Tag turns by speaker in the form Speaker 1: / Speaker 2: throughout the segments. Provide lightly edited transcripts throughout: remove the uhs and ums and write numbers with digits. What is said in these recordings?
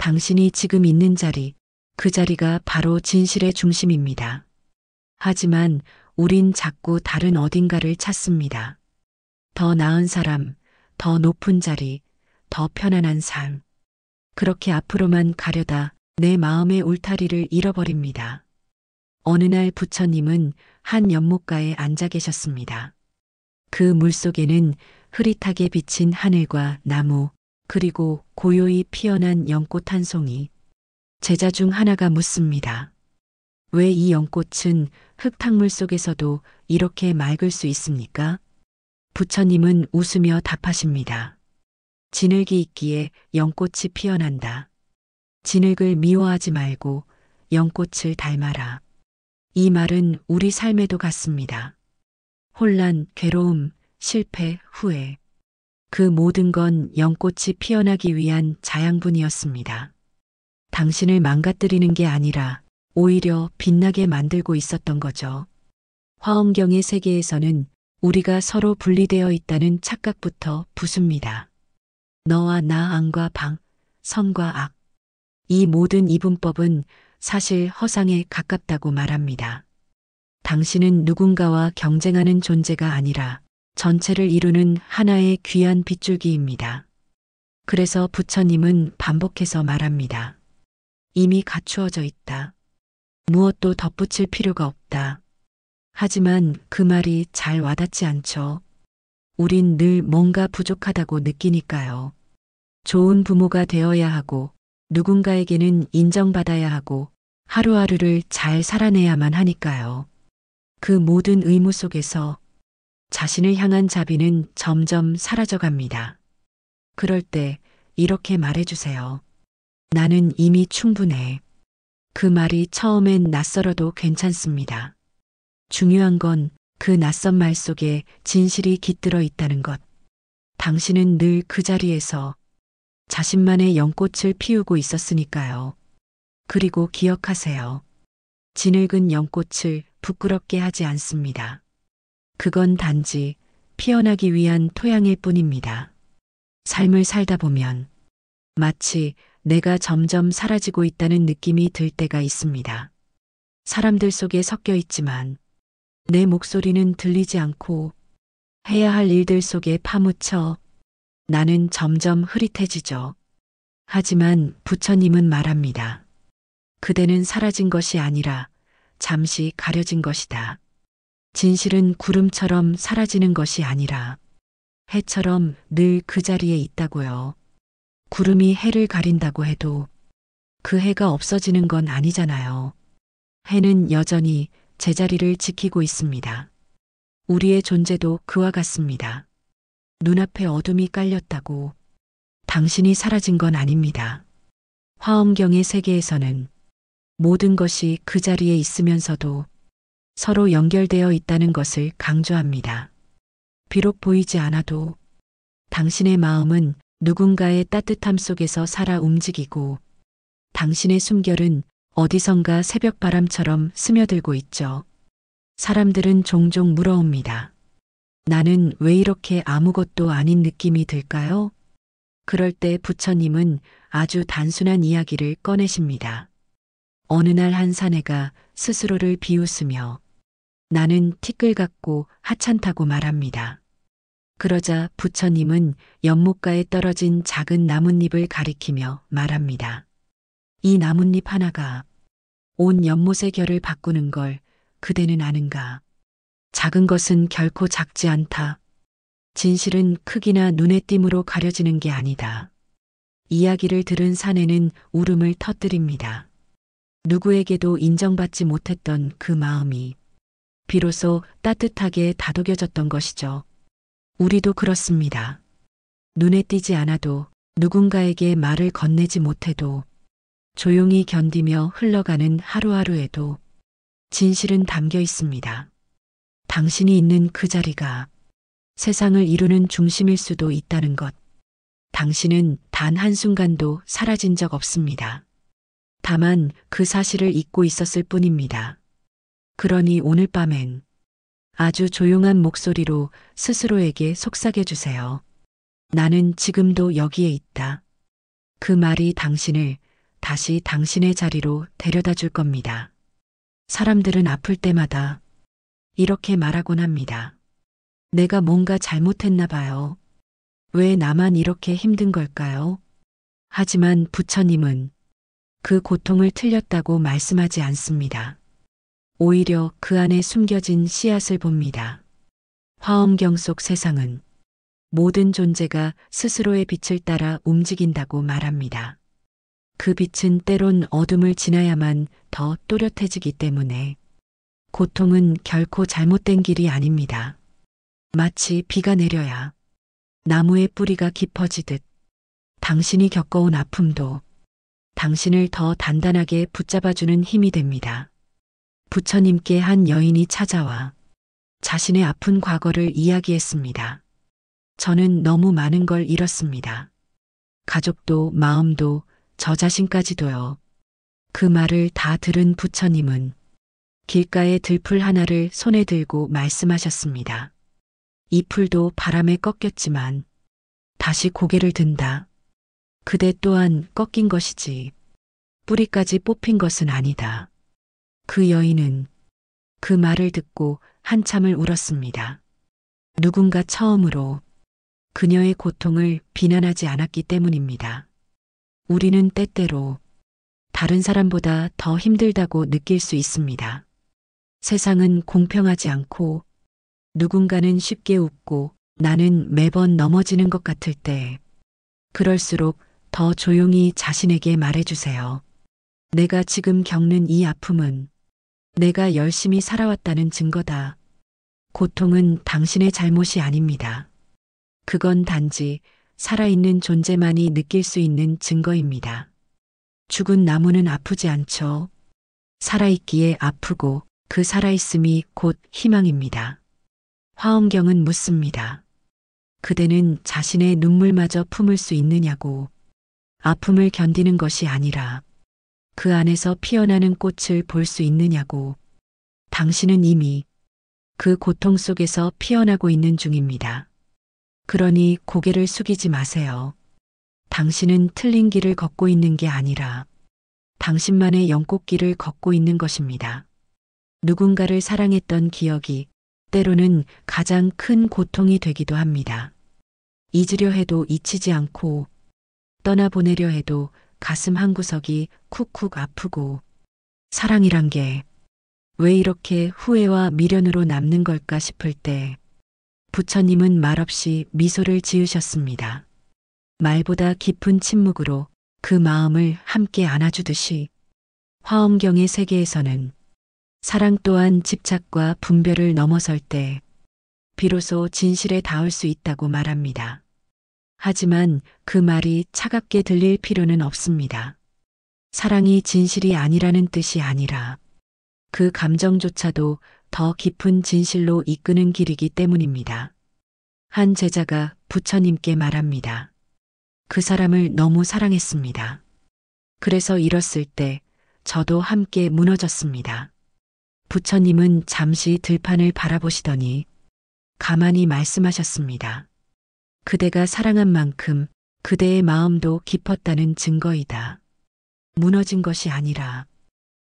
Speaker 1: 당신이 지금 있는 자리, 그 자리가 바로 진실의 중심입니다. 하지만 우린 자꾸 다른 어딘가를 찾습니다. 더 나은 사람, 더 높은 자리, 더 편안한 삶. 그렇게 앞으로만 가려다 내 마음의 울타리를 잃어버립니다. 어느 날 부처님은 한 연못가에 앉아 계셨습니다. 그 물속에는 흐릿하게 비친 하늘과 나무, 그리고 고요히 피어난 연꽃 한 송이. 제자 중 하나가 묻습니다. 왜 이 연꽃은 흙탕물 속에서도 이렇게 맑을 수 있습니까? 부처님은 웃으며 답하십니다. 진흙이 있기에 연꽃이 피어난다. 진흙을 미워하지 말고 연꽃을 닮아라. 이 말은 우리 삶에도 같습니다. 혼란, 괴로움, 실패, 후회. 그 모든 건 연꽃이 피어나기 위한 자양분이었습니다. 당신을 망가뜨리는 게 아니라 오히려 빛나게 만들고 있었던 거죠. 화엄경의 세계에서는 우리가 서로 분리되어 있다는 착각부터 부숩니다. 너와 나, 안과 방, 선과 악. 이 모든 이분법은 사실 허상에 가깝다고 말합니다. 당신은 누군가와 경쟁하는 존재가 아니라 전체를 이루는 하나의 귀한 빗줄기입니다. 그래서 부처님은 반복해서 말합니다. 이미 갖추어져 있다. 무엇도 덧붙일 필요가 없다. 하지만 그 말이 잘 와닿지 않죠. 우린 늘 뭔가 부족하다고 느끼니까요. 좋은 부모가 되어야 하고, 누군가에게는 인정받아야 하고, 하루하루를 잘 살아내야만 하니까요. 그 모든 의무 속에서 자신을 향한 자비는 점점 사라져갑니다. 그럴 때 이렇게 말해주세요. 나는 이미 충분해. 그 말이 처음엔 낯설어도 괜찮습니다. 중요한 건 그 낯선 말 속에 진실이 깃들어 있다는 것. 당신은 늘 그 자리에서 자신만의 연꽃을 피우고 있었으니까요. 그리고 기억하세요. 진흙은 연꽃을 부끄럽게 하지 않습니다. 그건 단지 피어나기 위한 토양일 뿐입니다. 삶을 살다 보면 마치 내가 점점 사라지고 있다는 느낌이 들 때가 있습니다. 사람들 속에 섞여 있지만 내 목소리는 들리지 않고 해야 할 일들 속에 파묻혀 나는 점점 흐릿해지죠. 하지만 부처님은 말합니다. 그대는 사라진 것이 아니라 잠시 가려진 것이다. 진실은 구름처럼 사라지는 것이 아니라 해처럼 늘 그 자리에 있다고요. 구름이 해를 가린다고 해도 그 해가 없어지는 건 아니잖아요. 해는 여전히 제자리를 지키고 있습니다. 우리의 존재도 그와 같습니다. 눈앞에 어둠이 깔렸다고 당신이 사라진 건 아닙니다. 화엄경의 세계에서는 모든 것이 그 자리에 있으면서도 서로 연결되어 있다는 것을 강조합니다. 비록 보이지 않아도 당신의 마음은 누군가의 따뜻함 속에서 살아 움직이고 당신의 숨결은 어디선가 새벽바람처럼 스며들고 있죠. 사람들은 종종 물어옵니다. 나는 왜 이렇게 아무것도 아닌 느낌이 들까요? 그럴 때 부처님은 아주 단순한 이야기를 꺼내십니다. 어느 날 한 사내가 스스로를 비웃으며 나는 티끌 같고 하찮다고 말합니다. 그러자 부처님은 연못가에 떨어진 작은 나뭇잎을 가리키며 말합니다. 이 나뭇잎 하나가 온 연못의 결을 바꾸는 걸 그대는 아는가? 작은 것은 결코 작지 않다. 진실은 크기나 눈의 띄므로 가려지는 게 아니다. 이야기를 들은 사내는 울음을 터뜨립니다. 누구에게도 인정받지 못했던 그 마음이 비로소 따뜻하게 다독여졌던 것이죠. 우리도 그렇습니다. 눈에 띄지 않아도 누군가에게 말을 건네지 못해도 조용히 견디며 흘러가는 하루하루에도 진실은 담겨 있습니다. 당신이 있는 그 자리가 세상을 이루는 중심일 수도 있다는 것. 당신은 단 한순간도 사라진 적 없습니다. 다만 그 사실을 잊고 있었을 뿐입니다. 그러니 오늘 밤엔 아주 조용한 목소리로 스스로에게 속삭여 주세요. 나는 지금도 여기에 있다. 그 말이 당신을 다시 당신의 자리로 데려다 줄 겁니다. 사람들은 아플 때마다 이렇게 말하곤 합니다. 내가 뭔가 잘못했나 봐요. 왜 나만 이렇게 힘든 걸까요? 하지만 부처님은 그 고통을 틀렸다고 말씀하지 않습니다. 오히려 그 안에 숨겨진 씨앗을 봅니다. 화엄경 속 세상은 모든 존재가 스스로의 빛을 따라 움직인다고 말합니다. 그 빛은 때론 어둠을 지나야만 더 또렷해지기 때문에 고통은 결코 잘못된 길이 아닙니다. 마치 비가 내려야 나무의 뿌리가 깊어지듯 당신이 겪어온 아픔도 당신을 더 단단하게 붙잡아주는 힘이 됩니다. 부처님께 한 여인이 찾아와 자신의 아픈 과거를 이야기했습니다. 저는 너무 많은 걸 잃었습니다. 가족도 마음도 저 자신까지도요. 그 말을 다 들은 부처님은 길가의 들풀 하나를 손에 들고 말씀하셨습니다. 이 풀도 바람에 꺾였지만 다시 고개를 든다. 그대 또한 꺾인 것이지 뿌리까지 뽑힌 것은 아니다. 그 여인은 그 말을 듣고 한참을 울었습니다. 누군가 처음으로 그녀의 고통을 비난하지 않았기 때문입니다. 우리는 때때로 다른 사람보다 더 힘들다고 느낄 수 있습니다. 세상은 공평하지 않고 누군가는 쉽게 웃고 나는 매번 넘어지는 것 같을 때 그럴수록 더 조용히 자신에게 말해주세요. 내가 지금 겪는 이 아픔은 내가 열심히 살아왔다는 증거다. 고통은 당신의 잘못이 아닙니다. 그건 단지 살아있는 존재만이 느낄 수 있는 증거입니다. 죽은 나무는 아프지 않죠. 살아있기에 아프고 그 살아있음이 곧 희망입니다. 화엄경은 묻습니다. 그대는 자신의 눈물마저 품을 수 있느냐고. 아픔을 견디는 것이 아니라 그 안에서 피어나는 꽃을 볼 수 있느냐고. 당신은 이미 그 고통 속에서 피어나고 있는 중입니다. 그러니 고개를 숙이지 마세요. 당신은 틀린 길을 걷고 있는 게 아니라 당신만의 연꽃길을 걷고 있는 것입니다. 누군가를 사랑했던 기억이 때로는 가장 큰 고통이 되기도 합니다. 잊으려 해도 잊히지 않고 떠나보내려 해도 가슴 한구석이 쿡쿡 아프고 사랑이란 게 왜 이렇게 후회와 미련으로 남는 걸까 싶을 때 부처님은 말없이 미소를 지으셨습니다. 말보다 깊은 침묵으로 그 마음을 함께 안아주듯이 화엄경의 세계에서는 사랑 또한 집착과 분별을 넘어설 때 비로소 진실에 닿을 수 있다고 말합니다. 하지만 그 말이 차갑게 들릴 필요는 없습니다. 사랑이 진실이 아니라는 뜻이 아니라 그 감정조차도 더 깊은 진실로 이끄는 길이기 때문입니다. 한 제자가 부처님께 말합니다. 그 사람을 너무 사랑했습니다. 그래서 잃었을 때 저도 함께 무너졌습니다. 부처님은 잠시 들판을 바라보시더니 가만히 말씀하셨습니다. 그대가 사랑한 만큼 그대의 마음도 깊었다는 증거이다. 무너진 것이 아니라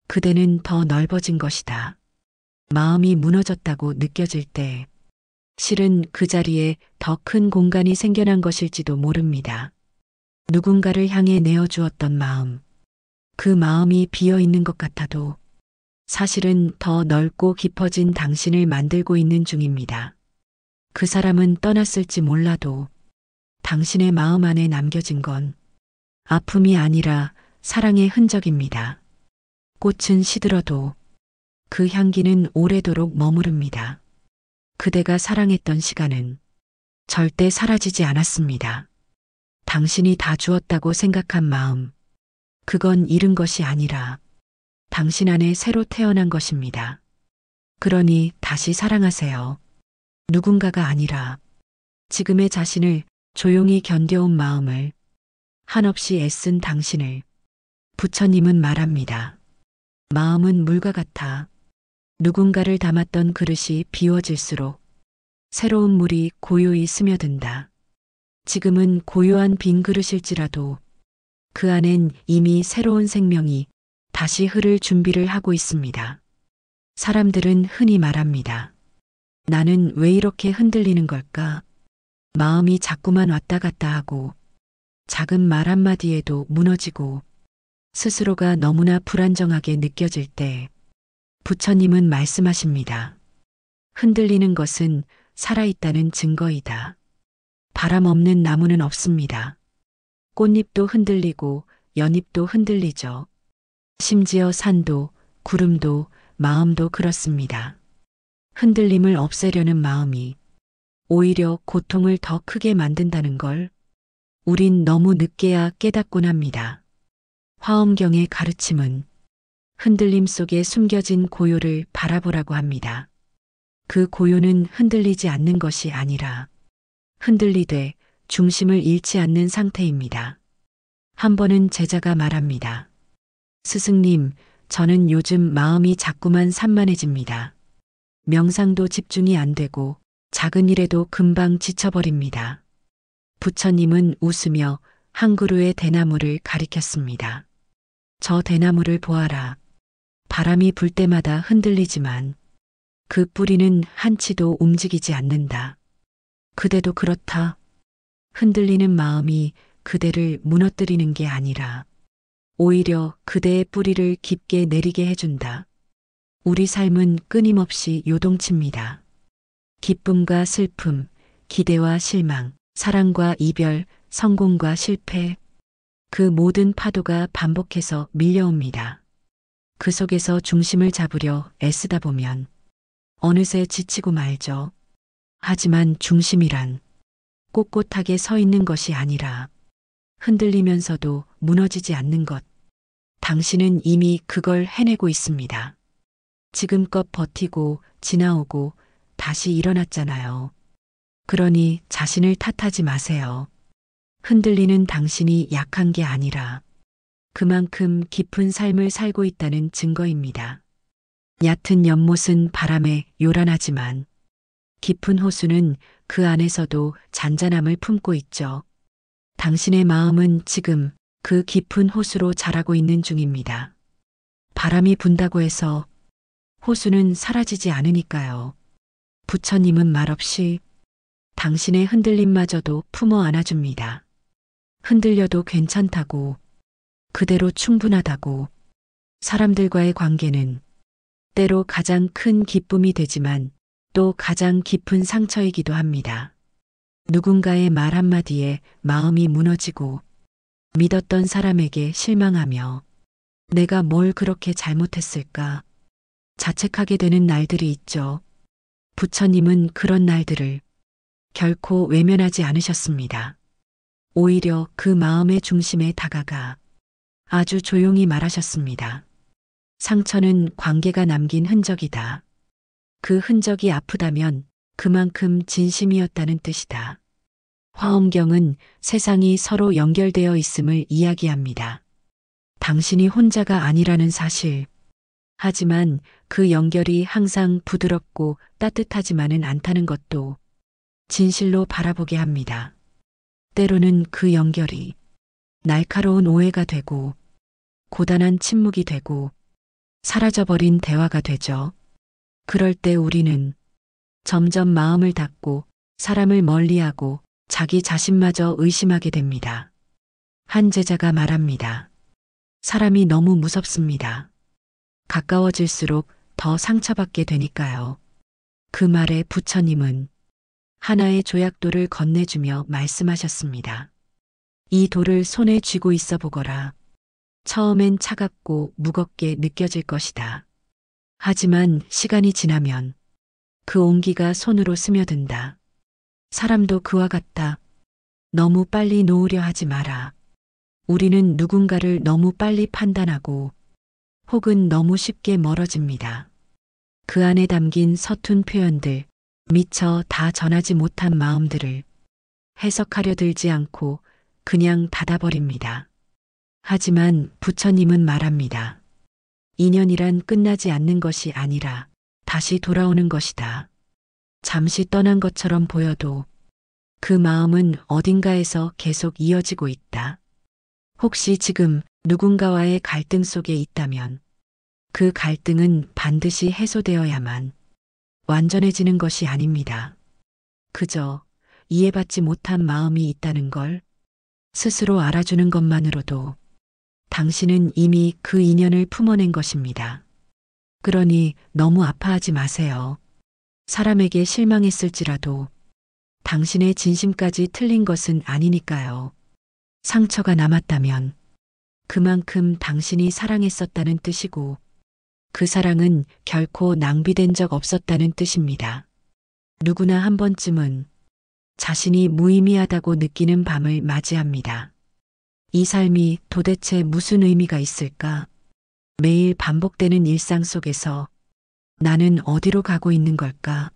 Speaker 1: 그대는 더 넓어진 것이다. 마음이 무너졌다고 느껴질 때 실은 그 자리에 더 큰 공간이 생겨난 것일지도 모릅니다. 누군가를 향해 내어주었던 마음, 그 마음이 비어 있는 것 같아도 사실은 더 넓고 깊어진 당신을 만들고 있는 중입니다. 그 사람은 떠났을지 몰라도 당신의 마음 안에 남겨진 건 아픔이 아니라 사랑의 흔적입니다. 꽃은 시들어도 그 향기는 오래도록 머무릅니다. 그대가 사랑했던 시간은 절대 사라지지 않았습니다. 당신이 다 주었다고 생각한 마음, 그건 잃은 것이 아니라 당신 안에 새로 태어난 것입니다. 그러니 다시 사랑하세요. 누군가가 아니라 지금의 자신을 조용히 견뎌온 마음을, 한없이 애쓴 당신을. 부처님은 말합니다. 마음은 물과 같아 누군가를 담았던 그릇이 비워질수록 새로운 물이 고요히 스며든다. 지금은 고요한 빈 그릇일지라도 그 안엔 이미 새로운 생명이 다시 흐를 준비를 하고 있습니다. 사람들은 흔히 말합니다. 나는 왜 이렇게 흔들리는 걸까? 마음이 자꾸만 왔다 갔다 하고 작은 말 한마디에도 무너지고 스스로가 너무나 불안정하게 느껴질 때 부처님은 말씀하십니다. 흔들리는 것은 살아있다는 증거이다. 바람 없는 나무는 없습니다. 꽃잎도 흔들리고 연잎도 흔들리죠. 심지어 산도, 구름도, 마음도 그렇습니다. 흔들림을 없애려는 마음이 오히려 고통을 더 크게 만든다는 걸 우린 너무 늦게야 깨닫곤 합니다. 화엄경의 가르침은 흔들림 속에 숨겨진 고요를 바라보라고 합니다. 그 고요는 흔들리지 않는 것이 아니라 흔들리되 중심을 잃지 않는 상태입니다. 한 번은 제자가 말합니다. 스승님, 저는 요즘 마음이 자꾸만 산만해집니다. 명상도 집중이 안 되고 작은 일에도 금방 지쳐버립니다. 부처님은 웃으며 한 그루의 대나무를 가리켰습니다. 저 대나무를 보아라. 바람이 불 때마다 흔들리지만 그 뿌리는 한치도 움직이지 않는다. 그대도 그렇다. 흔들리는 마음이 그대를 무너뜨리는 게 아니라 오히려 그대의 뿌리를 깊게 내리게 해준다. 우리 삶은 끊임없이 요동칩니다. 기쁨과 슬픔, 기대와 실망, 사랑과 이별, 성공과 실패, 그 모든 파도가 반복해서 밀려옵니다. 그 속에서 중심을 잡으려 애쓰다 보면 어느새 지치고 말죠. 하지만 중심이란 꼿꼿하게 서 있는 것이 아니라 흔들리면서도 무너지지 않는 것. 당신은 이미 그걸 해내고 있습니다. 지금껏 버티고 지나오고 다시 일어났잖아요. 그러니 자신을 탓하지 마세요. 흔들리는 당신이 약한 게 아니라 그만큼 깊은 삶을 살고 있다는 증거입니다. 얕은 연못은 바람에 요란하지만 깊은 호수는 그 안에서도 잔잔함을 품고 있죠. 당신의 마음은 지금 그 깊은 호수로 자라고 있는 중입니다. 바람이 분다고 해서 호수는 사라지지 않으니까요. 부처님은 말없이 당신의 흔들림마저도 품어 안아줍니다. 흔들려도 괜찮다고, 그대로 충분하다고. 사람들과의 관계는 때로 가장 큰 기쁨이 되지만 또 가장 깊은 상처이기도 합니다. 누군가의 말 한마디에 마음이 무너지고 믿었던 사람에게 실망하며 내가 뭘 그렇게 잘못했을까 자책하게 되는 날들이 있죠. 부처님은 그런 날들을 결코 외면하지 않으셨습니다. 오히려 그 마음의 중심에 다가가 아주 조용히 말하셨습니다. 상처는 관계가 남긴 흔적이다. 그 흔적이 아프다면 그만큼 진심이었다는 뜻이다. 화엄경은 세상이 서로 연결되어 있음을 이야기합니다. 당신이 혼자가 아니라는 사실. 하지만 그 연결이 항상 부드럽고 따뜻하지만은 않다는 것도 진실로 바라보게 합니다. 때로는 그 연결이 날카로운 오해가 되고 고단한 침묵이 되고 사라져버린 대화가 되죠. 그럴 때 우리는 점점 마음을 닫고 사람을 멀리하고 자기 자신마저 의심하게 됩니다. 한 제자가 말합니다. 사람이 너무 무섭습니다. 가까워질수록 더 상처받게 되니까요. 그 말에 부처님은 하나의 조약돌을 건네주며 말씀하셨습니다. 이 돌을 손에 쥐고 있어 보거라. 처음엔 차갑고 무겁게 느껴질 것이다. 하지만 시간이 지나면 그 온기가 손으로 스며든다. 사람도 그와 같다. 너무 빨리 놓으려 하지 마라. 우리는 누군가를 너무 빨리 판단하고 혹은 너무 쉽게 멀어집니다. 그 안에 담긴 서툰 표현들, 미처 다 전하지 못한 마음들을 해석하려 들지 않고 그냥 닫아버립니다. 하지만 부처님은 말합니다. 인연이란 끝나지 않는 것이 아니라 다시 돌아오는 것이다. 잠시 떠난 것처럼 보여도 그 마음은 어딘가에서 계속 이어지고 있다. 혹시 지금 누군가와의 갈등 속에 있다면 그 갈등은 반드시 해소되어야만 완전해지는 것이 아닙니다. 그저 이해받지 못한 마음이 있다는 걸 스스로 알아주는 것만으로도 당신은 이미 그 인연을 품어낸 것입니다. 그러니 너무 아파하지 마세요. 사람에게 실망했을지라도 당신의 진심까지 틀린 것은 아니니까요. 상처가 남았다면 그만큼 당신이 사랑했었다는 뜻이고 그 사랑은 결코 낭비된 적 없었다는 뜻입니다. 누구나 한 번쯤은 자신이 무의미하다고 느끼는 밤을 맞이합니다. 이 삶이 도대체 무슨 의미가 있을까? 매일 반복되는 일상 속에서 나는 어디로 가고 있는 걸까?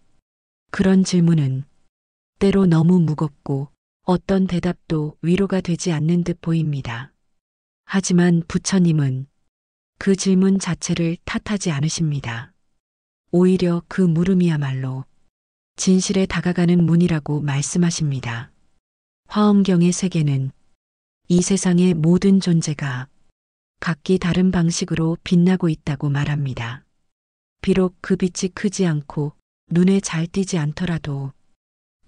Speaker 1: 그런 질문은 때로 너무 무겁고 어떤 대답도 위로가 되지 않는 듯 보입니다. 하지만 부처님은 그 질문 자체를 탓하지 않으십니다. 오히려 그 물음이야말로 진실에 다가가는 문이라고 말씀하십니다. 화엄경의 세계는 이 세상의 모든 존재가 각기 다른 방식으로 빛나고 있다고 말합니다. 비록 그 빛이 크지 않고 눈에 잘 띄지 않더라도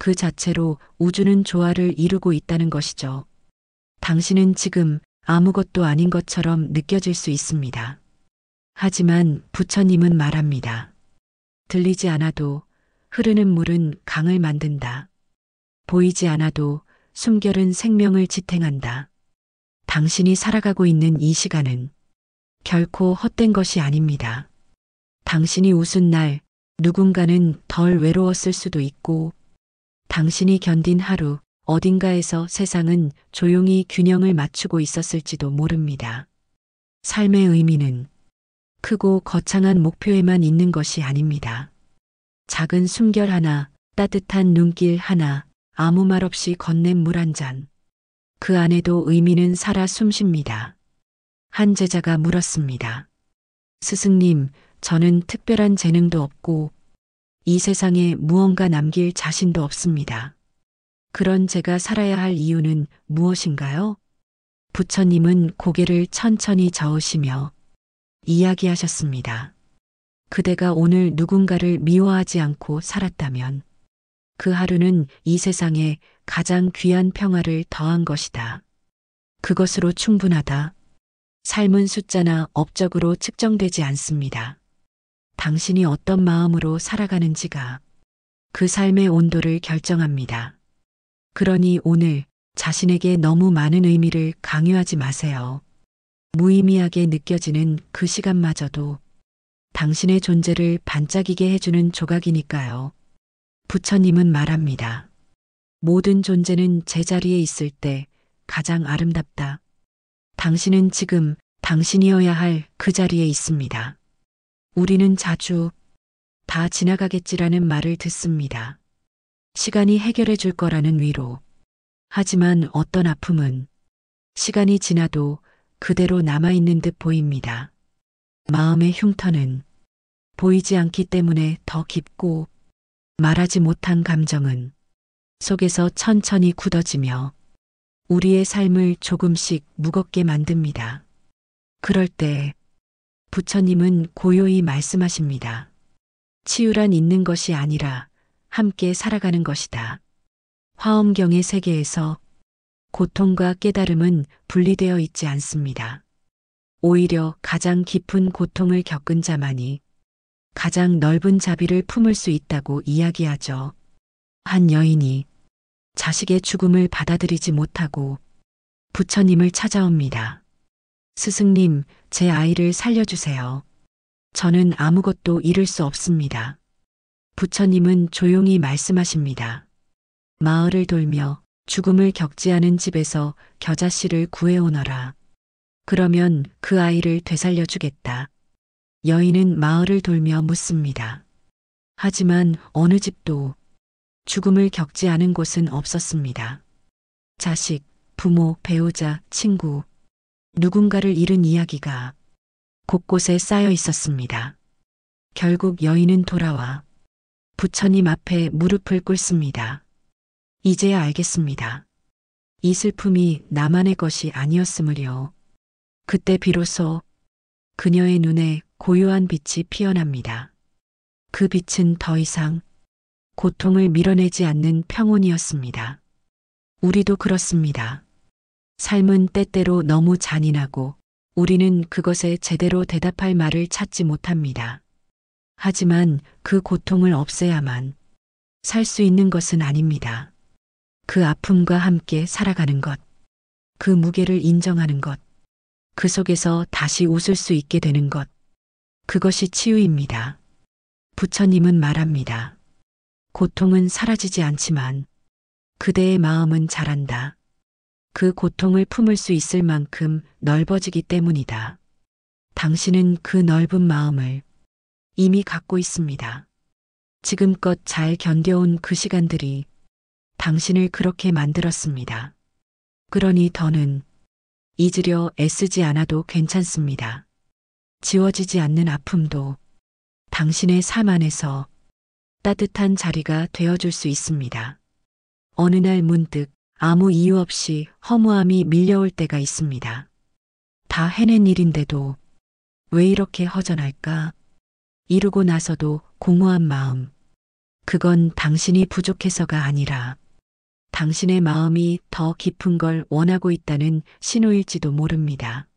Speaker 1: 그 자체로 우주는 조화를 이루고 있다는 것이죠. 당신은 지금 아무것도 아닌 것처럼 느껴질 수 있습니다. 하지만 부처님은 말합니다. 들리지 않아도 흐르는 물은 강을 만든다. 보이지 않아도 숨결은 생명을 지탱한다. 당신이 살아가고 있는 이 시간은 결코 헛된 것이 아닙니다. 당신이 웃은 날 누군가는 덜 외로웠을 수도 있고 당신이 견딘 하루 어딘가에서 세상은 조용히 균형을 맞추고 있었을지도 모릅니다. 삶의 의미는 크고 거창한 목표에만 있는 것이 아닙니다. 작은 숨결 하나, 따뜻한 눈길 하나, 아무 말 없이 건넨 물 한 잔. 그 안에도 의미는 살아 숨쉽니다. 한 제자가 물었습니다. 스승님, 저는 특별한 재능도 없고 이 세상에 무언가 남길 자신도 없습니다. 그런 제가 살아야 할 이유는 무엇인가요? 부처님은 고개를 천천히 저으시며 이야기하셨습니다. 그대가 오늘 누군가를 미워하지 않고 살았다면 그 하루는 이 세상에 가장 귀한 평화를 더한 것이다. 그것으로 충분하다. 삶은 숫자나 업적으로 측정되지 않습니다. 당신이 어떤 마음으로 살아가는지가 그 삶의 온도를 결정합니다. 그러니 오늘 자신에게 너무 많은 의미를 강요하지 마세요. 무의미하게 느껴지는 그 시간마저도 당신의 존재를 반짝이게 해주는 조각이니까요. 부처님은 말합니다. 모든 존재는 제자리에 있을 때 가장 아름답다. 당신은 지금 당신이어야 할 그 자리에 있습니다. 우리는 자주 다 지나가겠지라는 말을 듣습니다. 시간이 해결해 줄 거라는 위로. 하지만 어떤 아픔은 시간이 지나도 그대로 남아있는 듯 보입니다. 마음의 흉터는 보이지 않기 때문에 더 깊고 말하지 못한 감정은 속에서 천천히 굳어지며 우리의 삶을 조금씩 무겁게 만듭니다. 그럴 때 부처님은 고요히 말씀하십니다. 치유란 있는 것이 아니라 함께 살아가는 것이다. 화엄경의 세계에서 고통과 깨달음은 분리되어 있지 않습니다. 오히려 가장 깊은 고통을 겪은 자만이 가장 넓은 자비를 품을 수 있다고 이야기하죠. 한 여인이 자식의 죽음을 받아들이지 못하고 부처님을 찾아옵니다. 스승님, 제 아이를 살려주세요. 저는 아무것도 잃을 수 없습니다. 부처님은 조용히 말씀하십니다. 마을을 돌며 죽음을 겪지 않은 집에서 겨자씨를 구해오너라. 그러면 그 아이를 되살려주겠다. 여인은 마을을 돌며 묻습니다. 하지만 어느 집도 죽음을 겪지 않은 곳은 없었습니다. 자식, 부모, 배우자, 친구, 누군가를 잃은 이야기가 곳곳에 쌓여 있었습니다. 결국 여인은 돌아와 부처님 앞에 무릎을 꿇습니다. 이제야 알겠습니다. 이 슬픔이 나만의 것이 아니었으므려. 그때 비로소 그녀의 눈에 고요한 빛이 피어납니다. 그 빛은 더 이상 고통을 밀어내지 않는 평온이었습니다. 우리도 그렇습니다. 삶은 때때로 너무 잔인하고 우리는 그것에 제대로 대답할 말을 찾지 못합니다. 하지만 그 고통을 없애야만 살 수 있는 것은 아닙니다. 그 아픔과 함께 살아가는 것, 그 무게를 인정하는 것, 그 속에서 다시 웃을 수 있게 되는 것, 그것이 치유입니다. 부처님은 말합니다. 고통은 사라지지 않지만 그대의 마음은 자란다. 그 고통을 품을 수 있을 만큼 넓어지기 때문이다. 당신은 그 넓은 마음을 이미 갖고 있습니다. 지금껏 잘 견뎌온 그 시간들이 당신을 그렇게 만들었습니다. 그러니 더는 잊으려 애쓰지 않아도 괜찮습니다. 지워지지 않는 아픔도 당신의 삶 안에서 따뜻한 자리가 되어줄 수 있습니다. 어느 날 문득 아무 이유 없이 허무함이 밀려올 때가 있습니다. 다 해낸 일인데도 왜 이렇게 허전할까? 이루고 나서도 공허한 마음. 그건 당신이 부족해서가 아니라 당신의 마음이 더 깊은 걸 원하고 있다는 신호일지도 모릅니다.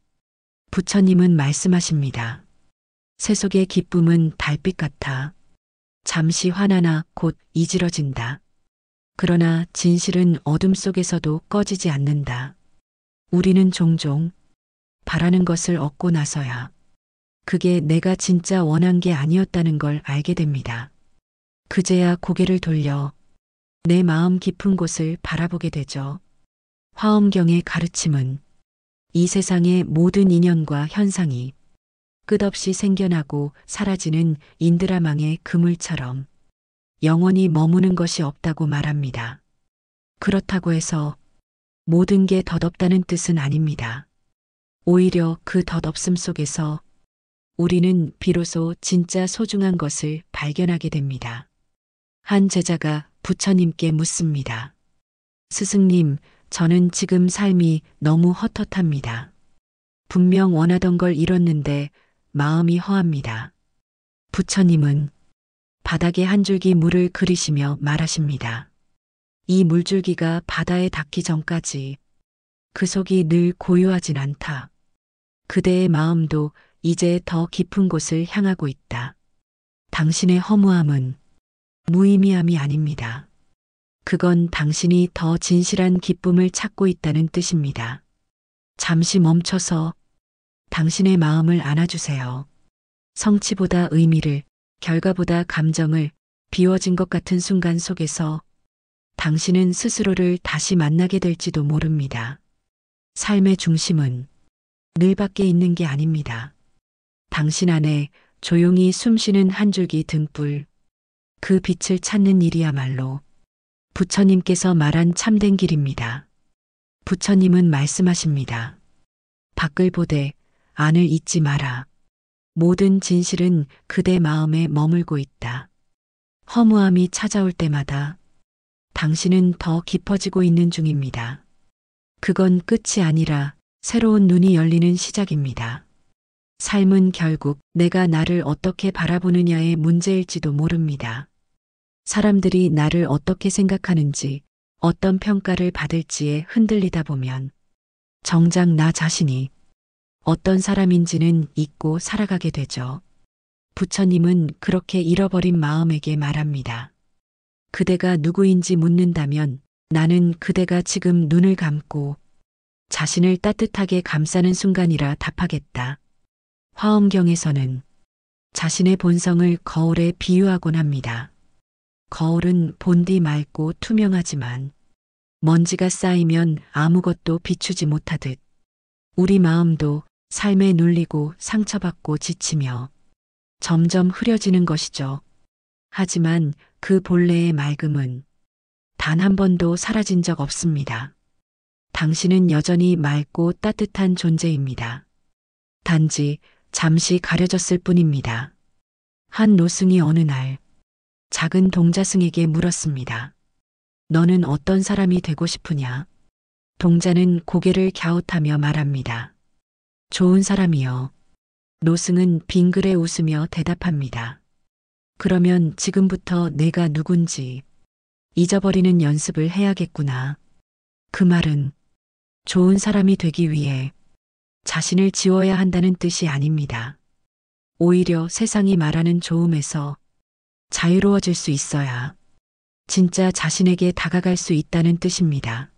Speaker 1: 부처님은 말씀하십니다. 세속의 기쁨은 달빛 같아 잠시 환하나 곧 이지러진다. 그러나 진실은 어둠 속에서도 꺼지지 않는다. 우리는 종종 바라는 것을 얻고 나서야 그게 내가 진짜 원한 게 아니었다는 걸 알게 됩니다. 그제야 고개를 돌려 내 마음 깊은 곳을 바라보게 되죠. 화엄경의 가르침은 이 세상의 모든 인연과 현상이 끝없이 생겨나고 사라지는 인드라망의 그물처럼 영원히 머무는 것이 없다고 말합니다. 그렇다고 해서 모든 게 덧없다는 뜻은 아닙니다. 오히려 그 덧없음 속에서 우리는 비로소 진짜 소중한 것을 발견하게 됩니다. 한 제자가 부처님께 묻습니다. 스승님, 저는 지금 삶이 너무 헛헛합니다. 분명 원하던 걸 이뤘는데 마음이 허합니다. 부처님은 바닥에 한 줄기 물을 그리시며 말하십니다. 이 물줄기가 바다에 닿기 전까지 그 속이 늘 고요하진 않다. 그대의 마음도 이제 더 깊은 곳을 향하고 있다. 당신의 허무함은 무의미함이 아닙니다. 그건 당신이 더 진실한 기쁨을 찾고 있다는 뜻입니다. 잠시 멈춰서 당신의 마음을 안아주세요. 성취보다 의미를, 결과보다 감정을 비워진 것 같은 순간 속에서 당신은 스스로를 다시 만나게 될지도 모릅니다. 삶의 중심은 늘 밖에 있는 게 아닙니다. 당신 안에 조용히 숨쉬는 한 줄기 등불, 그 빛을 찾는 일이야말로 부처님께서 말한 참된 길입니다. 부처님은 말씀하십니다. 밖을 보되 안을 잊지 마라. 모든 진실은 그대 마음에 머물고 있다. 허무함이 찾아올 때마다 당신은 더 깊어지고 있는 중입니다. 그건 끝이 아니라 새로운 눈이 열리는 시작입니다. 삶은 결국 내가 나를 어떻게 바라보느냐의 문제일지도 모릅니다. 사람들이 나를 어떻게 생각하는지, 어떤 평가를 받을지에 흔들리다 보면 정작 나 자신이 어떤 사람인지는 잊고 살아가게 되죠. 부처님은 그렇게 잃어버린 마음에게 말합니다. 그대가 누구인지 묻는다면 나는 그대가 지금 눈을 감고 자신을 따뜻하게 감싸는 순간이라 답하겠다. 화엄경에서는 자신의 본성을 거울에 비유하곤 합니다. 거울은 본디 맑고 투명하지만 먼지가 쌓이면 아무것도 비추지 못하듯 우리 마음도 삶에 눌리고 상처받고 지치며 점점 흐려지는 것이죠. 하지만 그 본래의 맑음은 단 한 번도 사라진 적 없습니다. 당신은 여전히 맑고 따뜻한 존재입니다. 단지 잠시 가려졌을 뿐입니다. 한 노승이 어느 날 작은 동자승에게 물었습니다. 너는 어떤 사람이 되고 싶으냐? 동자는 고개를 갸웃하며 말합니다. 좋은 사람이요. 노승은 빙그레 웃으며 대답합니다. 그러면 지금부터 내가 누군지 잊어버리는 연습을 해야겠구나. 그 말은 좋은 사람이 되기 위해 자신을 지워야 한다는 뜻이 아닙니다. 오히려 세상이 말하는 좋음에서 자유로워질 수 있어야 진짜 자신에게 다가갈 수 있다는 뜻입니다.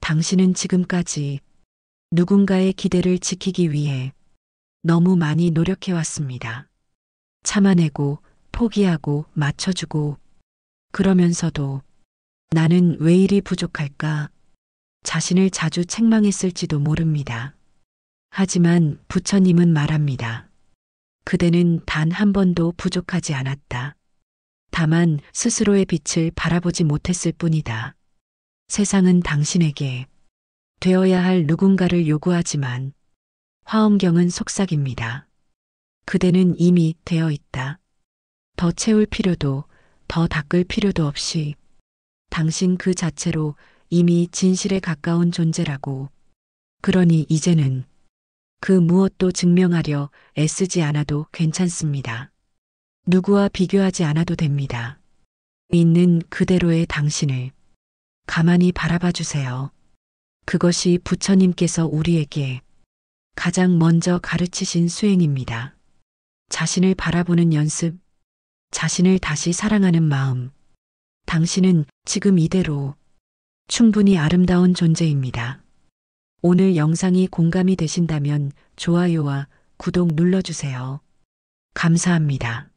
Speaker 1: 당신은 지금까지 누군가의 기대를 지키기 위해 너무 많이 노력해왔습니다. 참아내고 포기하고 맞춰주고 그러면서도 나는 왜 이리 부족할까? 자신을 자주 책망했을지도 모릅니다. 하지만 부처님은 말합니다. 그대는 단 한 번도 부족하지 않았다. 다만 스스로의 빛을 바라보지 못했을 뿐이다. 세상은 당신에게 되어야 할 누군가를 요구하지만 화엄경은 속삭입니다. 그대는 이미 되어 있다. 더 채울 필요도 더 닦을 필요도 없이 당신 그 자체로 이미 진실에 가까운 존재라고. 그러니 이제는 그 무엇도 증명하려 애쓰지 않아도 괜찮습니다. 누구와 비교하지 않아도 됩니다. 있는 그대로의 당신을 가만히 바라봐 주세요. 그것이 부처님께서 우리에게 가장 먼저 가르치신 수행입니다. 자신을 바라보는 연습, 자신을 다시 사랑하는 마음. 당신은 지금 이대로 충분히 아름다운 존재입니다. 오늘 영상이 공감이 되신다면 좋아요와 구독 눌러주세요. 감사합니다.